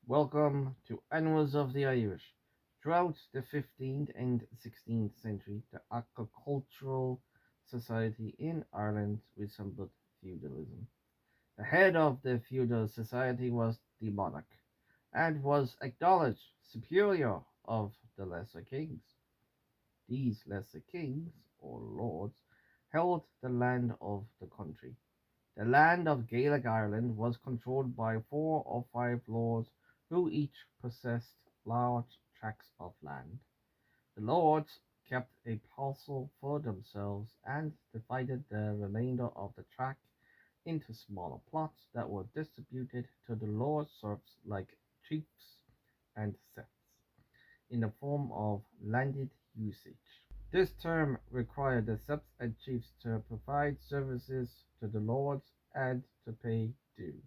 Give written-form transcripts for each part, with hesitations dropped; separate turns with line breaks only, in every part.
Welcome to Annals of the Irish. Throughout the 15th and 16th century, the agricultural society in Ireland resembled feudalism. The head of the feudal society was the monarch, and was acknowledged superior of the lesser kings. These lesser kings, or lords, held the land of the country. The land of Gaelic Ireland was controlled by 4 or 5 lords who each possessed large tracts of land. The lords kept a parcel for themselves and divided the remainder of the tract into smaller plots that were distributed to the lower serfs like chiefs and septs in the form of landed usage. This term required the septs and chiefs to provide services to the lords and to pay dues.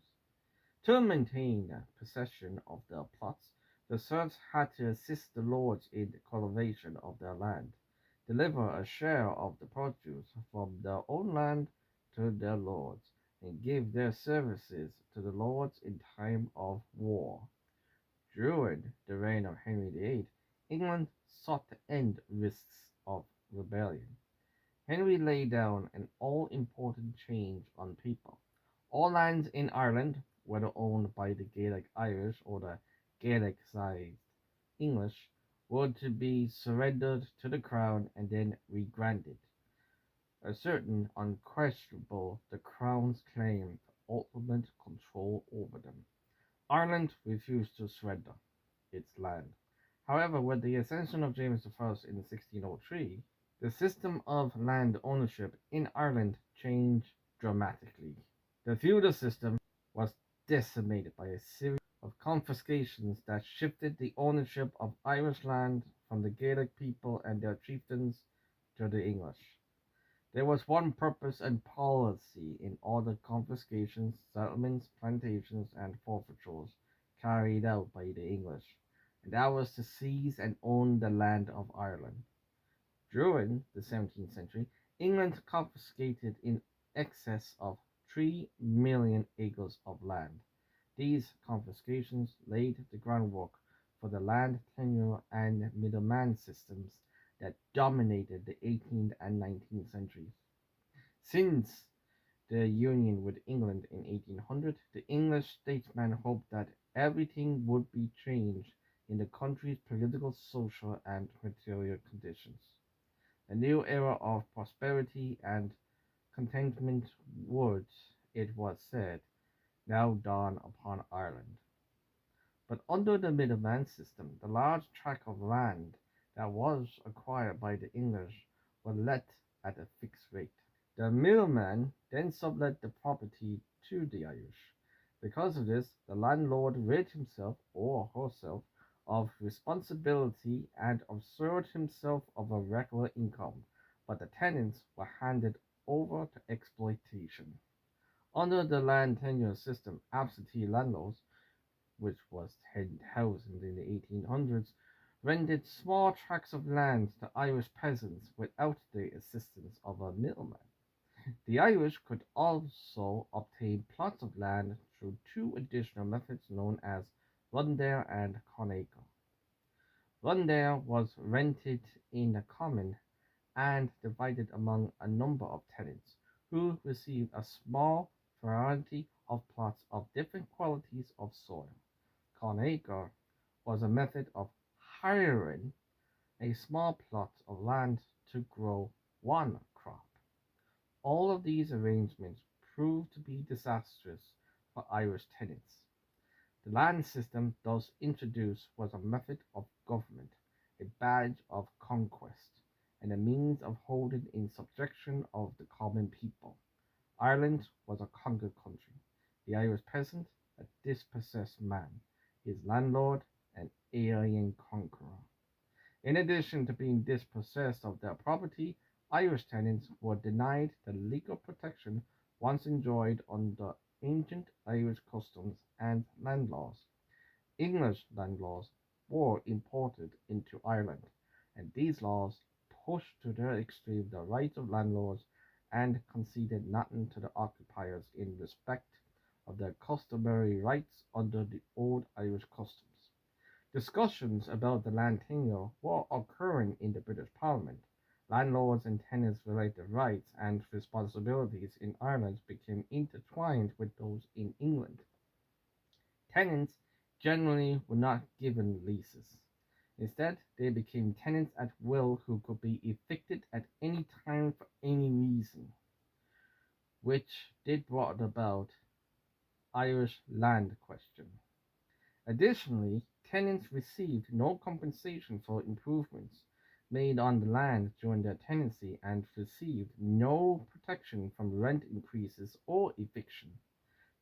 To maintain possession of their plots, the serfs had to assist the lords in the cultivation of their land, deliver a share of the produce from their own land to their lords, and give their services to the lords in time of war. During the reign of Henry VIII, England sought to end risks of rebellion. Henry laid down an all-important change on paper. All lands in Ireland, whether owned by the Gaelic Irish or the Gaelicised English, were to be surrendered to the Crown and then regranted, asserting unquestionable the Crown's claim to ultimate control over them. Ireland refused to surrender its land. However, with the accession of James I in 1603, the system of land ownership in Ireland changed dramatically. The feudal system was decimated by a series of confiscations that shifted the ownership of Irish land from the Gaelic people and their chieftains to the English. There was one purpose and policy in all the confiscations, settlements, plantations, and forfeitures carried out by the English, and that was to seize and own the land of Ireland. During the 17th century, England confiscated in excess of 3 million acres of land. These confiscations laid the groundwork for the land tenure and middleman systems that dominated the 18th and 19th centuries. Since the union with England in 1800, the English statesman hoped that everything would be changed in the country's political, social, and material conditions. A new era of prosperity and contentment would, it was said, now dawn upon Ireland. But under the middleman system, the large tract of land that was acquired by the English were let at a fixed rate. The middleman then sublet the property to the Irish. Because of this, the landlord rid himself or herself of responsibility and assured himself of a regular income, but the tenants were handed over to exploitation. Under the land tenure system, absentee landlords, which was 10,000 in the 1800s, rented small tracts of land to Irish peasants without the assistance of a middleman. The Irish could also obtain plots of land through 2 additional methods known as rundale and conacher. Rundale was rented in common and divided among a number of tenants, who received a small variety of plots of different qualities of soil. Conacher was a method of hiring a small plot of land to grow one crop. All of these arrangements proved to be disastrous for Irish tenants. The land system thus introduced was a method of government, a badge of conquest, and a means of holding in subjection of the common people. Ireland was a conquered country. The Irish peasant, a dispossessed man, his landlord, an alien conqueror. In addition to being dispossessed of their property, Irish tenants were denied the legal protection once enjoyed under ancient Irish customs and land laws. English land laws were imported into Ireland, and these laws pushed to their extreme the rights of landlords and conceded nothing to the occupiers in respect of their customary rights under the old Irish customs. Discussions about the land tenure were occurring in the British Parliament. Landlords and tenants' related rights and responsibilities in Ireland became intertwined with those in England. Tenants generally were not given leases. Instead, they became tenants at will who could be evicted at any time for any reason, which did brought about Irish land question. Additionally, tenants received no compensation for improvements made on the land during their tenancy and received no protection from rent increases or eviction.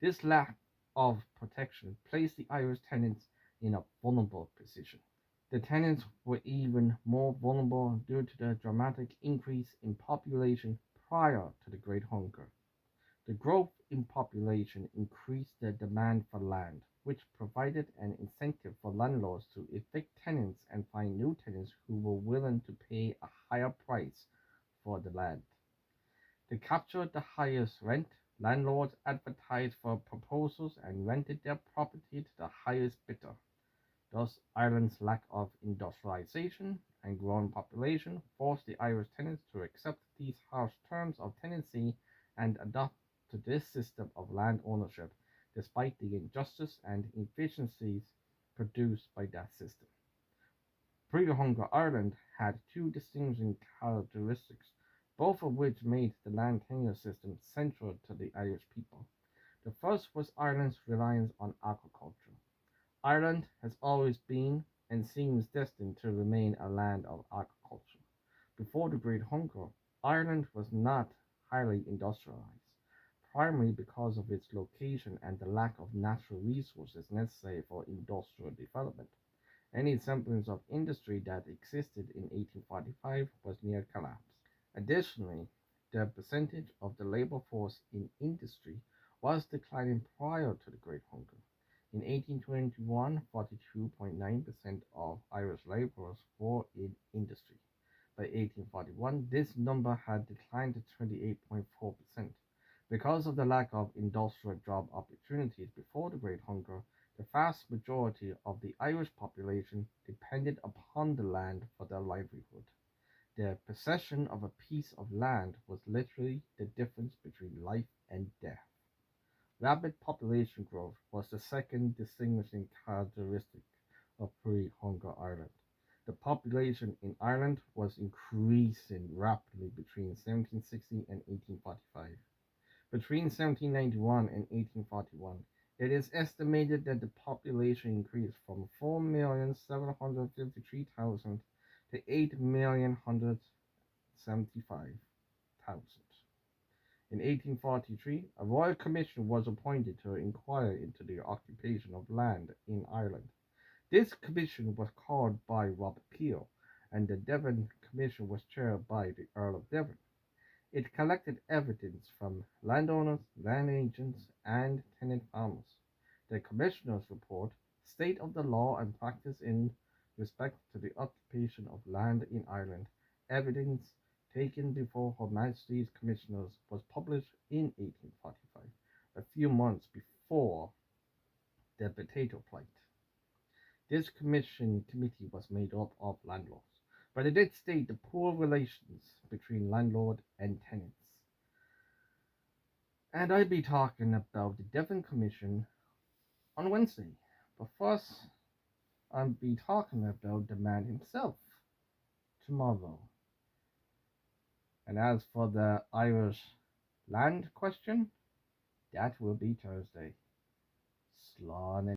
This lack of protection placed the Irish tenants in a vulnerable position. The tenants were even more vulnerable due to the dramatic increase in population prior to the Great Hunger. The growth in population increased the demand for land, which provided an incentive for landlords to evict tenants and find new tenants who were willing to pay a higher price for the land. To capture the highest rent, landlords advertised for proposals and rented their property to the highest bidder. Thus, Ireland's lack of industrialization and growing population forced the Irish tenants to accept these harsh terms of tenancy and adopt to this system of land ownership, despite the injustice and inefficiencies produced by that system. Pre-Hunger Ireland had two distinguishing characteristics, both of which made the land tenure system central to the Irish people. The first was Ireland's reliance on agriculture. Ireland has always been and seems destined to remain a land of agriculture. Before the Great Hunger, Ireland was not highly industrialized, primarily because of its location and the lack of natural resources necessary for industrial development. Any semblance of industry that existed in 1845 was near collapse. Additionally, the percentage of the labor force in industry was declining prior to the Great Hunger. In 1821, 42.9% of Irish laborers were in industry. By 1841, this number had declined to 28.4%. Because of the lack of industrial job opportunities before the Great Hunger, the vast majority of the Irish population depended upon the land for their livelihood. The possession of a piece of land was literally the difference between life and death. Rapid population growth was the second distinguishing characteristic of pre-Hunger Ireland. The population in Ireland was increasing rapidly between 1760 and 1845. Between 1791 and 1841, it is estimated that the population increased from 4,753,000 to 8,175,000. In 1843, a royal commission was appointed to inquire into the occupation of land in Ireland. This commission was called by Robert Peel, and the Devon Commission was chaired by the Earl of Devon. It collected evidence from landowners, land agents, and tenant farmers. The commissioner's report, State of the Law and Practice in respect to the occupation of land in Ireland, evidence taken before Her Majesty's Commissioners, was published in 1845, a few months before the potato plight. This committee was made up of landlords, but it did state the poor relations between landlord and tenants. And I'll be talking about the Devon Commission on Wednesday. But first, I'll be talking about the man himself tomorrow. And as for the Irish land question, that will be Thursday. Slán